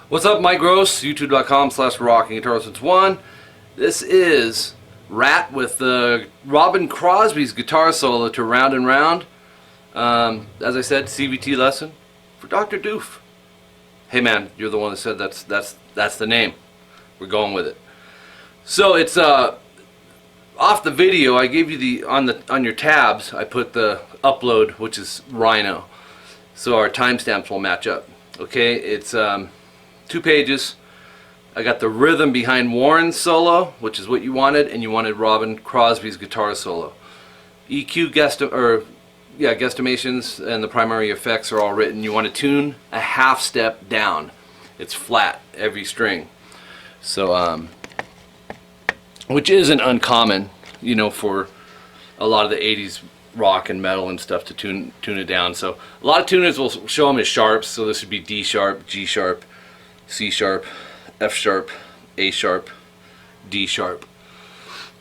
What's up, Mike Gross, youtube.com/rockinguitarlessons1. This is RATT with Robin Crosby's guitar solo to Round and Round. As I said, CVT lesson for Dr. Doof. Hey man, you're the one that said that's the name. We're going with it. So it's off the video. I gave you on your tabs. I put the upload, which is Rhino, so our timestamps will match up. Okay, it's 2 pages. I got the rhythm behind Warren's solo, which is what you wanted, and you wanted Robin Crosby's guitar solo. EQ guesstimations and the primary effects are all written. You want to tune a half step down. It's flat every string. So which isn't uncommon, you know, for a lot of the 80s rock and metal and stuff to tune it down. So a lot of tuners will show them as sharps. So this would be D sharp, G sharp, C sharp, F sharp, A sharp, D sharp,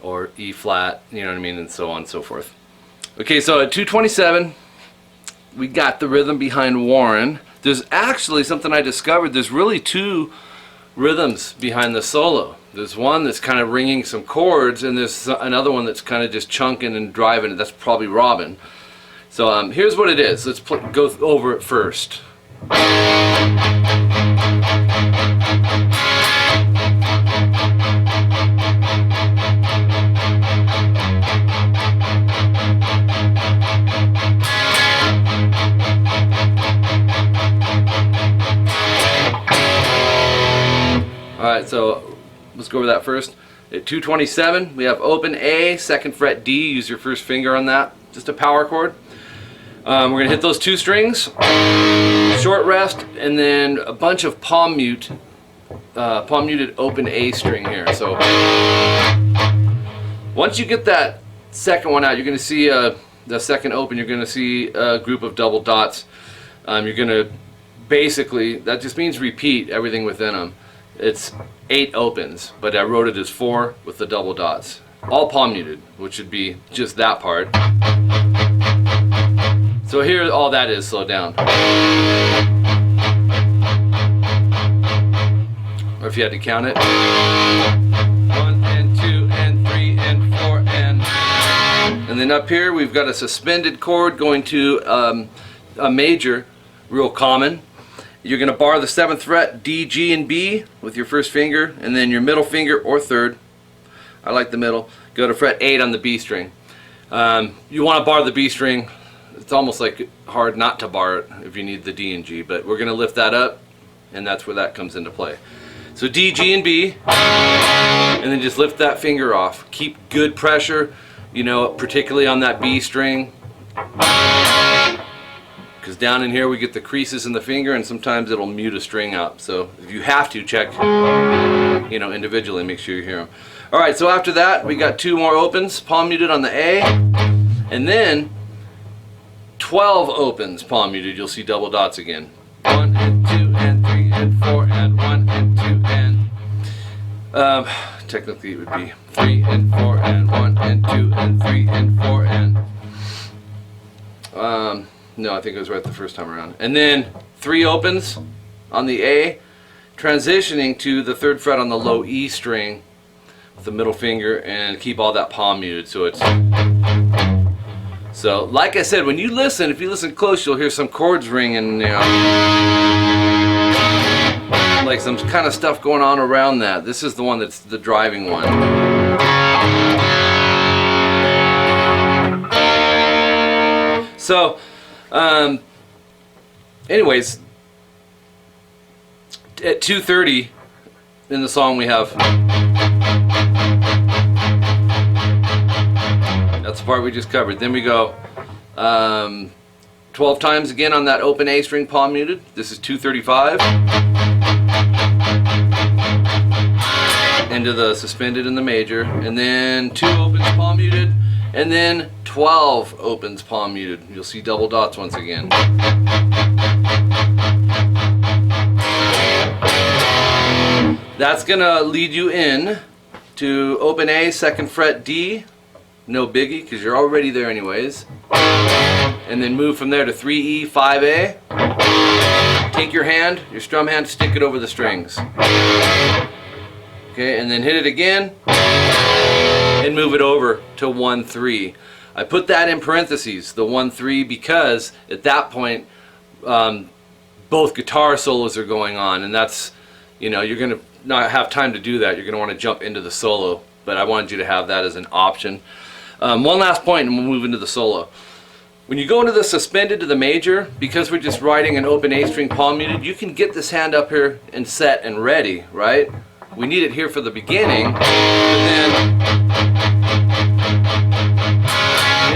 or E flat, you know what I mean, and so on and so forth. Okay, so at 227 we got the rhythm behind Warren. There's actually something I discovered. There's really 2 rhythms behind the solo. There's one that's kind of ringing some chords, and there's another one that's kind of just chunking and driving it. That's probably Robin. So here's what it is. Let's go over it first. Alright, so let's go over that first. At 227, we have open A, 2nd fret D. Use your first finger on that. Just a power chord. We're going to hit those 2 strings, short rest, and then a bunch of palm muted open A string here. So once you get that second one out, you're going to see the second open. You're going to see a group of double dots. You're going to basically, that just means repeat everything within them. It's 8 opens, but I wrote it as 4 with the double dots. All palm muted, which would be just that part. So here all that is slowed down. Or if you had to count it. 1 and 2 and 3 and 4 and then up here we've got a suspended chord going to a major, real common. You're going to bar the 7th fret, D, G, and B with your first finger, and then your middle finger or 3rd. I like the middle. Go to fret 8 on the B string. You want to bar the B string. It's almost like hard not to bar it if you need the D and G, but we're going to lift that up, and that's where that comes into play. So D, G, and B, and then just lift that finger off. Keep good pressure, you know, particularly on that B string. Because down in here we get the creases in the finger, and sometimes it'll mute a string up. So if you have to, check, you know, individually, make sure you hear them. Alright, so after that we got 2 more opens, palm muted on the A, and then 12 opens palm muted. You'll see double dots again. 1 and 2 and 3 and 4 and 1 and 2 and technically it would be 3 and 4 and 1 and 2 and 3 and 4 and no, I think it was right the first time around. And then 3 opens on the A, transitioning to the 3rd fret on the low E string with the middle finger, and keep all that palm muted. So it's, so like I said, when you listen, if you listen close, you'll hear some chords ringing, you know, like some kind of stuff going on around that. This is the one that's the driving one. So anyways, at 2:30 in the song we have, that's the part we just covered. Then we go 12 times again on that open A string palm muted. This is 235 into the suspended in the major, and then 2 opens palm muted, and then 12 opens palm muted. You'll see double dots once again. That's gonna lead you in to open A, 2nd fret D, no biggie because you're already there anyways, and then move from there to 3E, 5A, Take your hand, your strum hand, stick it over the strings. Okay, and then hit it again and move it over to 1-3. I put that in parentheses, the 1-3, because at that point both guitar solos are going on, and that's, you know, you're going to not have time to do that. You're going to want to jump into the solo, but I wanted you to have that as an option. One last point and we'll move into the solo. When you go into the suspended to the major, because we're just writing an open A string palm muted, you can get this hand up here and set and ready, right? We need it here for the beginning, but then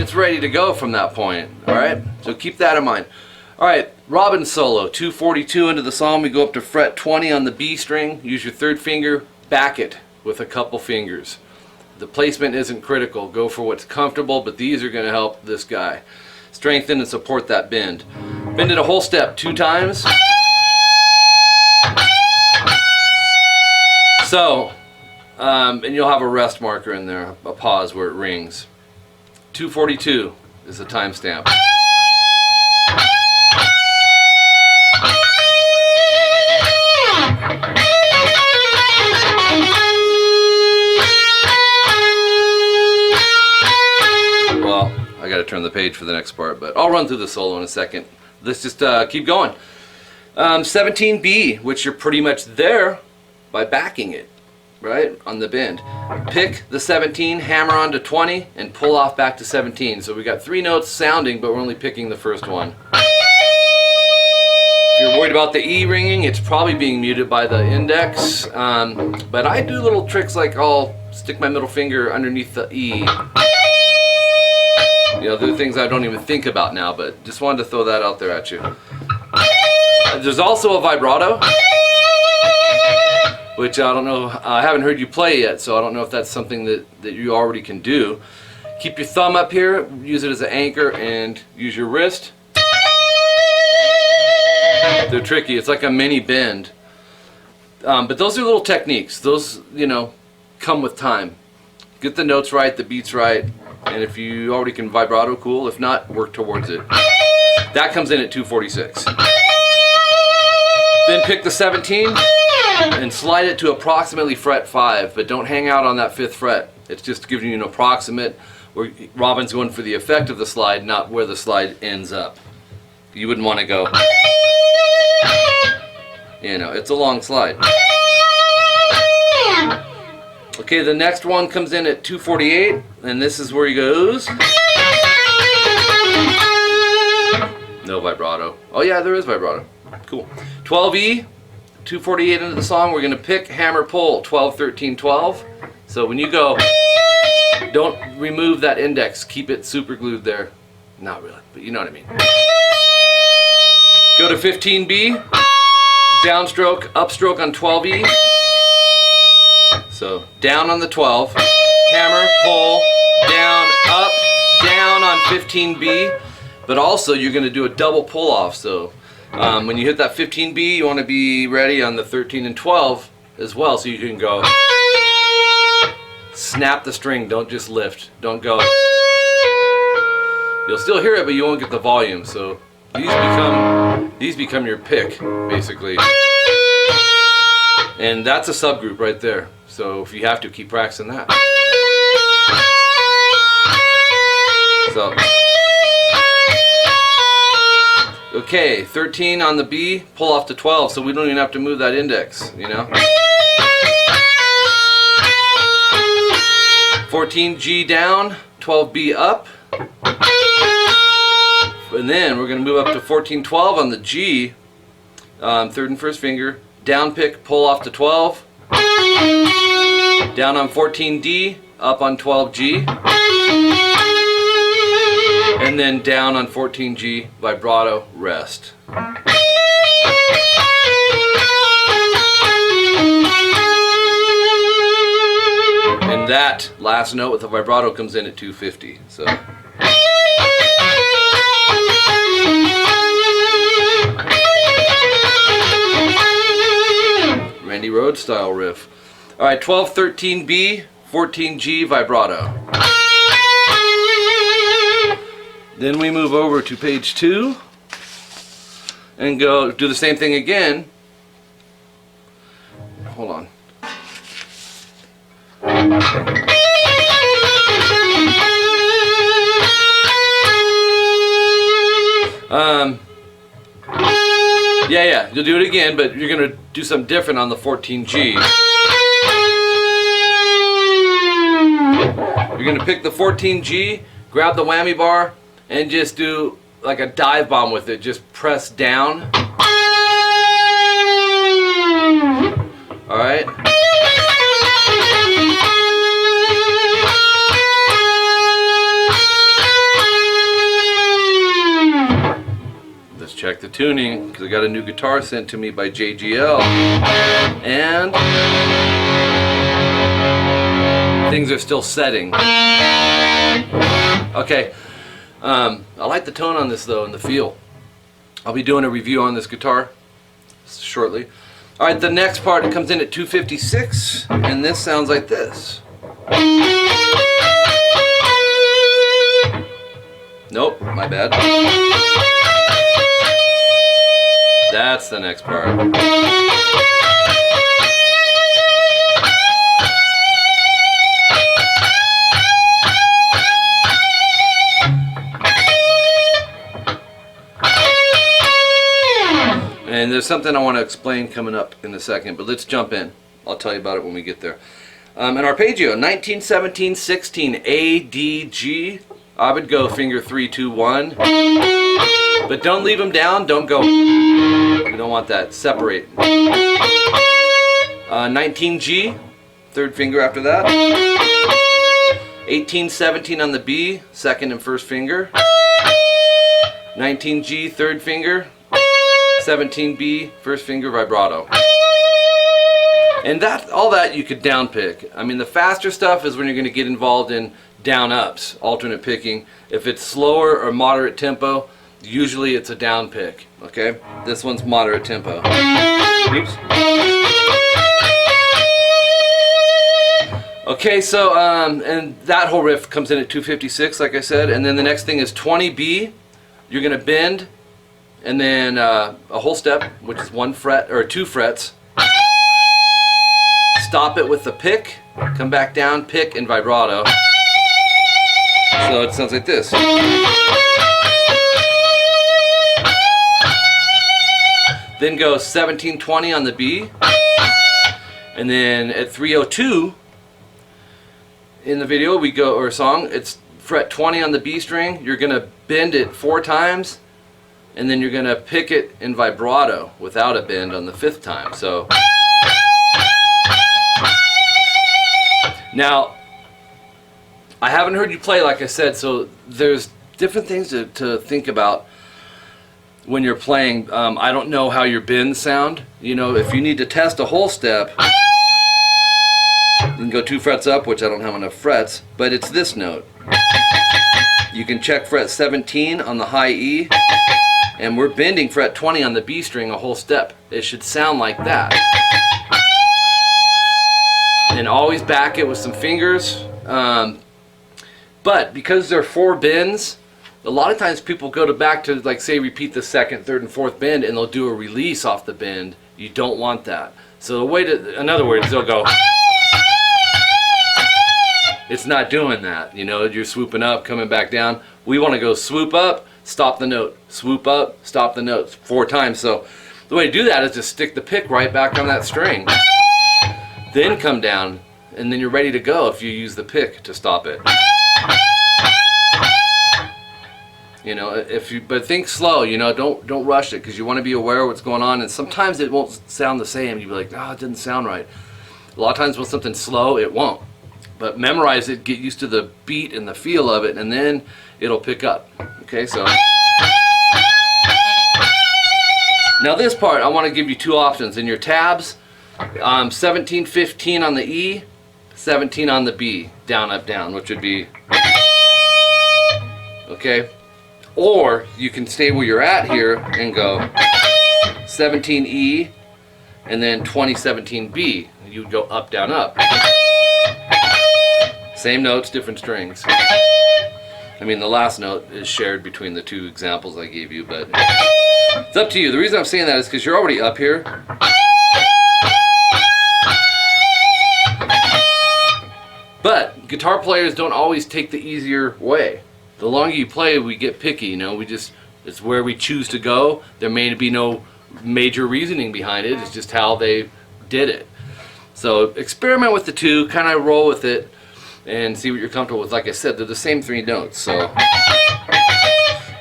it's ready to go from that point, alright? So keep that in mind. Alright, Robin solo, 242 into the song, we go up to fret 20 on the B string, use your third finger, back it with a couple fingers. The placement isn't critical, go for what's comfortable, but these are going to help this guy. Strengthen and support that bend. Bend it a whole step 2 times. So, and you'll have a rest marker in there, a pause where it rings. 242 is the timestamp. Well, I gotta turn the page for the next part, but I'll run through the solo in a second. Let's just keep going. 17B, which you're pretty much there by backing it, right, on the bend. Pick the 17, hammer on to 20, and pull off back to 17. So we got 3 notes sounding, but we're only picking the first one. If you're worried about the E ringing, it's probably being muted by the index. But I do little tricks like I'll stick my middle finger underneath the E. You know, there are things I don't even think about now, but just wanted to throw that out there at you. There's also a vibrato, which I don't know, I haven't heard you play yet, so I don't know if that's something that you already can do. Keep your thumb up here, use it as an anchor, and use your wrist. They're tricky, it's like a mini bend. But those are little techniques. Those, you know, come with time. Get the notes right, the beats right, and if you already can vibrato, cool. If not, work towards it. That comes in at 246. Then pick the 17 and slide it to approximately fret 5, but don't hang out on that 5th fret. It's just giving you an approximate, where Robin's going for the effect of the slide, not where the slide ends up. You wouldn't want to go, you know, it's a long slide. Okay, the next one comes in at 248, and this is where he goes. No vibrato. Oh yeah, there is vibrato. Cool. 12E, 248 into the song, we're going to pick, hammer, pull, 12, 13, 12. So when you go, don't remove that index, keep it super glued there. Not really, but you know what I mean. Go to 15B, downstroke, upstroke on 12E. So down on the 12, hammer, pull, down, up, down on 15B, but also you're going to do a double pull off. So when you hit that 15B, you want to be ready on the 13 and 12 as well, so you can go snap the string, don't just lift, don't go. You'll still hear it, but you won't get the volume. So these become your pick, basically. And that's a subgroup right there. So if you have to, keep practicing that. So, okay, 13 on the B, pull off to 12, so we don't even have to move that index, you know. 14G down, 12B up. And then we're going to move up to 14-12 on the G, 3rd and 1st finger, down pick, pull off to 12, down on 14D, up on 12G, and then down on 14G, vibrato, rest. And that last note with the vibrato comes in at 250. So. Randy Rhoads style riff. Alright, 12, 13B, 14G vibrato. Then we move over to page 2. and go do the same thing again. Hold on. Yeah, you'll do it again, but you're going to do something different on the 14G. You're going to pick the 14G, grab the whammy bar, and just do like a dive bomb with it. Just press down. Alright? Let's check the tuning, because I got a new guitar sent to me by JGL. And things are still setting. Okay. I like the tone on this though, and the feel. I'll be doing a review on this guitar shortly. Alright, the next part, it comes in at 256, and this sounds like this. Nope, my bad. That's the next part. And there's something I want to explain coming up in a second, but let's jump in. I'll tell you about it when we get there. An arpeggio, 1917-16, A, D, G. I would go finger 3, 2, 1. But don't leave them down, don't go. You don't want that. Separate. 19G, third finger after that. 18-17 on the B, second and first finger. 19G, third finger. 17B, first finger vibrato. And all that you could down pick. I mean, the faster stuff is when you're going to get involved in down ups, alternate picking. If it's slower or moderate tempo, usually it's a down pick. Okay, this one's moderate tempo. Oops. Okay, so and that whole riff comes in at 256, like I said, and then the next thing is 20B. You're going to bend, and then a whole step, which is 1 fret or 2 frets. Stop it with the pick, come back down, pick, and vibrato. So it sounds like this. Then go 17-20 on the B, and then at 302 in the video we go, or song, it's fret 20 on the B string. You're gonna bend it 4 times, and then you're gonna pick it in vibrato without a bend on the 5th time. So now, I haven't heard you play, like I said, so there's different things to think about when you're playing. I don't know how your bends sound. You know, if you need to test a whole step, you can go 2 frets up, which I don't have enough frets, but it's this note. You can check fret 17 on the high E, and we're bending fret 20 on the B string a whole step. It should sound like that. And always back it with some fingers. But because there are 4 bends, a lot of times people go back to, like, say, repeat the 2nd, 3rd, and 4th bend, and they'll do a release off the bend. You don't want that. So the way to, in other words, they'll go. It's not doing that. You know, you're swooping up, coming back down. We want to go swoop up, stop the note, swoop up, stop the note 4 times. So the way to do that is just stick the pick right back on that string. Then come down, and then you're ready to go if you use the pick to stop it. You know, but think slow. You know, don't rush it, because you want to be aware of what's going on. And sometimes it won't sound the same. You'll be like, oh, it didn't sound right. A lot of times when something's slow, it won't. But memorize it, get used to the beat and the feel of it, and then it'll pick up. Okay, so now this part, I want to give you 2 options in your tabs. 17-15 on the E, 17 on the B, down, up, down, which would be, okay? Or you can stay where you're at here and go 17E and then 20-17B. You would go up, down, up. Same notes, different strings. I mean, the last note is shared between the 2 examples I gave you, but It's up to you. The reason I'm saying that is because you're already up here. But guitar players don't always take the easier way. The longer you play, we get picky, you know. It's where we choose to go. There may be no major reasoning behind it. It's just how they did it. So experiment with the two, kind of roll with it, and see what you're comfortable with. Like I said, they're the same 3 notes. So,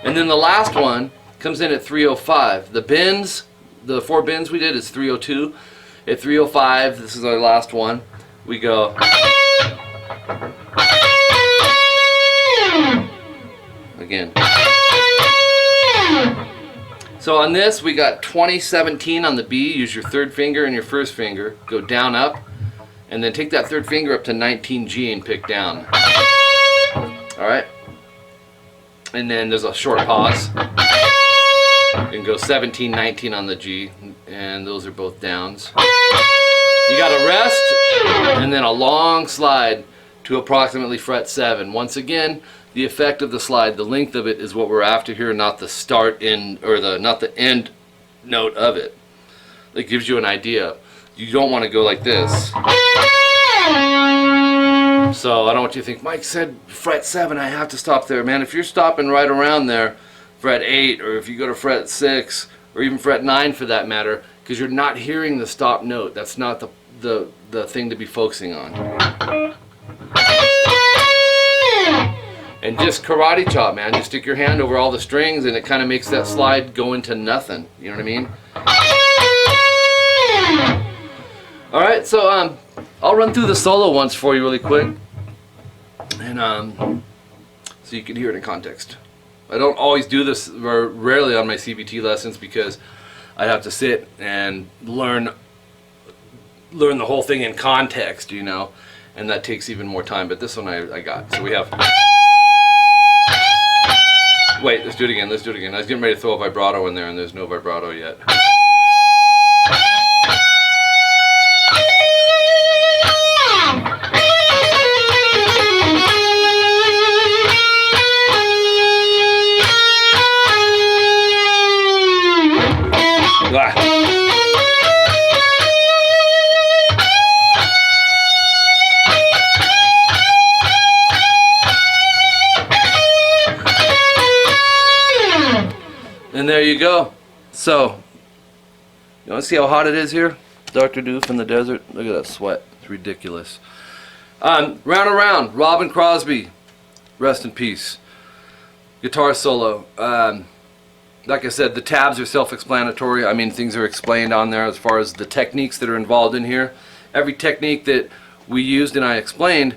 and then the last one comes in at 305. The bends, the 4 bends we did is 302. At 305, this is our last one. We go. Again. So on this we got 20-17 on the B. Use your 3rd finger and your 1st finger. Go down, up, and then take that 3rd finger up to 19G and pick down. Alright? And then there's a short pause. You can go 17-19 on the G, and those are both downs. You got a rest, and then a long slide to approximately fret 7. Once again, the effect of the slide, the length of it is what we're after here, not the start in, or not the end note of it. It gives you an idea. You don't want to go like this. So I don't want you to think, Mike said fret 7, I have to stop there. Man, if you're stopping right around there, fret 8, or if you go to fret 6, or even fret 9 for that matter, because you're not hearing the stop note. That's not the thing to be focusing on. And just karate chop, man. Just stick your hand over all the strings and it kind of makes that slide go into nothing. You know what I mean? Alright, so I'll run through the solo once for you really quick. And so you can hear it in context. I don't always do this, or rarely on my CVT lessons, because I have to sit and learn the whole thing in context, you know. And that takes even more time, but this one I got. So we have... Wait, let's do it again, let's do it again. I was getting ready to throw a vibrato in there and there's no vibrato yet. And there you go. So, you want to see how hot it is here? Dr. Doof in the desert. Look at that sweat. It's ridiculous. Round and Round. Robin Crosby. Rest in peace. Guitar solo. Like I said, the tabs are self-explanatory. I mean, things are explained on there as far as the techniques that are involved in here. Every technique that we used and I explained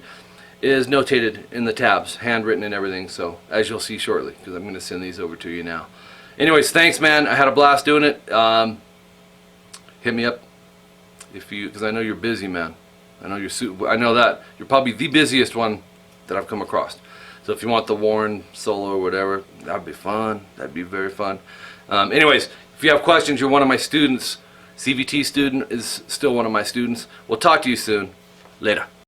is notated in the tabs, handwritten and everything. So, as you'll see shortly, because I'm going to send these over to you now. Anyways, thanks, man. I had a blast doing it. Hit me up if you, because I know you're busy, man. I know that you're probably the busiest one that I've come across. So if you want the Warren solo or whatever, that'd be fun. That'd be very fun. Anyways, if you have questions, you're one of my students. CVT student is still one of my students. We'll talk to you soon. Later.